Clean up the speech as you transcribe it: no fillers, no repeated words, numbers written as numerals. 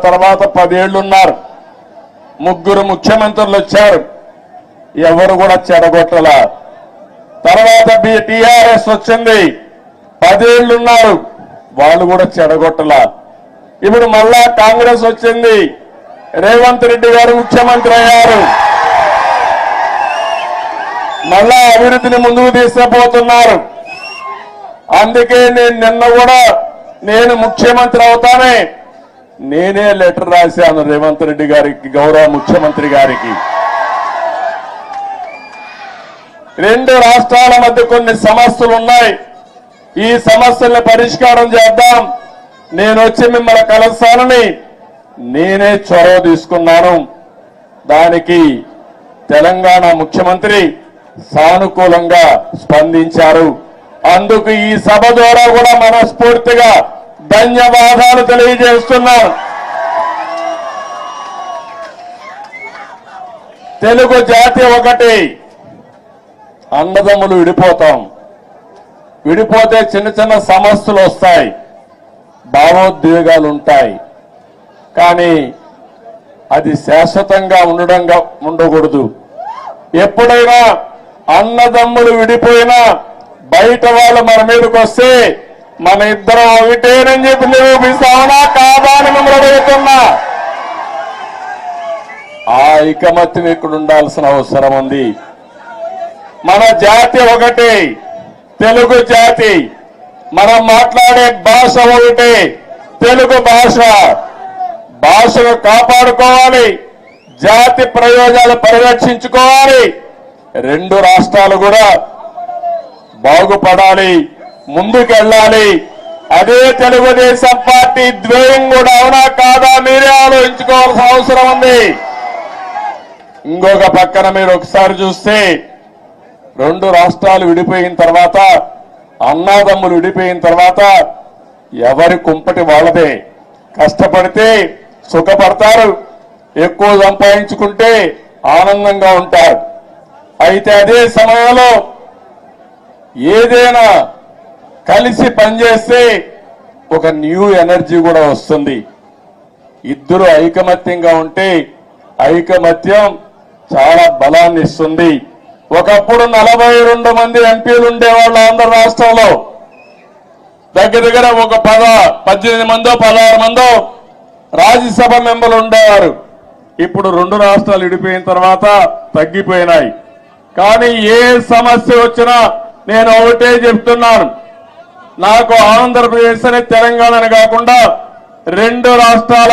తర్వాత 10 ఏళ్లున్నారు. 3 ముఖ్యమంత్రులు వచ్చారు. ఎవరు కూడా చెడగొట్టల. తర్వాత టీఆర్ఎస్ వచ్చింది. 10 ఏళ్లున్నారు. వాళ్ళు కూడా చెడగొట్టల. ఇప్పుడు మళ్ళా కాంగ్రెస్ వచ్చింది. రేవంత్ రెడ్డి గారు ముఖ్యమంత్రి అయ్యారు. మళ్ళా అభివృద్ధిని ముందుకు తీసుకుపోతున్నారు. అందుకే నేను నిన్న కూడా నేను ముఖ్యమంత్రి అవుతానే నేనే లెటర్ రాశాను రేవంత్ రెడ్డి గారికి, గౌరవ ముఖ్యమంత్రి గారికి. 2 రాష్ట్రాల మధ్య కొన్ని సమస్యలు ఉన్నాయి. ఈ సమస్యల్ని పరిష్కారం చేద్దాం. నేను వచ్చి మిమ్మల్ని కలుస్తానని నేనే చొరవ తీసుకున్నాను. దానికి తెలంగాణ ముఖ్యమంత్రి సానుకూలంగా స్పందించారు. అందుకు ఈ సభ ద్వారా కూడా మనస్ఫూర్తిగా ధన్యవాదాలు తెలియజేస్తున్నాను. తెలుగు జాతి ఒకటి. అన్నదమ్ములు విడిపోతాం. విడిపోతే చిన్న చిన్న సమస్యలు వస్తాయి, భావోద్వేగాలు ఉంటాయి. కానీ అది శాశ్వతంగా ఉండకూడదు. ఎప్పుడైనా అన్నదమ్ములు విడిపోయినా బయట వాళ్ళు మన మీదకి వస్తే మన ఇద్దరం ఒకటేనని చెప్పి నిరూపిస్తామనా కాదా అని మిమ్మల్ని అడుగుతున్నా. ఆ ఐకమత్యం ఇక్కడ ఉండాల్సిన అవసరం ఉంది. మన జాతి ఒకటి, తెలుగు జాతి. మనం మాట్లాడే భాష ఒకటి, తెలుగు భాష. భాషను కాపాడుకోవాలి, జాతి ప్రయోజనాలు పరిరక్షించుకోవాలి. 2 రాష్ట్రాలు కూడా బాగుపడాలి, ముందుకెళ్ళాలి. అదే తెలుగుదేశం పార్టీ ధ్యేయం కూడా. అవునా కాదా మీరే ఆలోచించుకోవాల్సిన అవసరం ఉంది. ఇంకొక పక్కన మీరు ఒకసారి చూస్తే 2 రాష్ట్రాలు విడిపోయిన తర్వాత, అన్నాదమ్ములు విడిపోయిన తర్వాత ఎవరి కుంపటి వాళ్ళదే. కష్టపడితే సుఖపడతారు, ఎక్కువ సంపాదించుకుంటే ఆనందంగా ఉంటారు. అయితే అదే సమయంలో ఏదైనా కలిసి పనిచేస్తే ఒక న్యూ ఎనర్జీ కూడా వస్తుంది. ఇద్దరు ఐకమత్యంగా ఉంటే ఐకమత్యం చాలా బలాన్ని ఇస్తుంది. ఒకప్పుడు 42 మంది ఎంపీలు ఉండేవాళ్ళు ఆంధ్ర రాష్ట్రంలో. దగ్గర ఒక 18 మందో 16 మందో రాజ్యసభ మెంబర్లు ఉండేవారు. ఇప్పుడు 2 రాష్ట్రాలు విడిపోయిన తర్వాత తగ్గిపోయినాయి. కానీ ఏ సమస్య వచ్చినా నేను ఒకటే చెప్తున్నాను, నాకు ఆంధ్రప్రదేశ్ అని తెలంగాణ కాకుండా 2 రాష్ట్రాల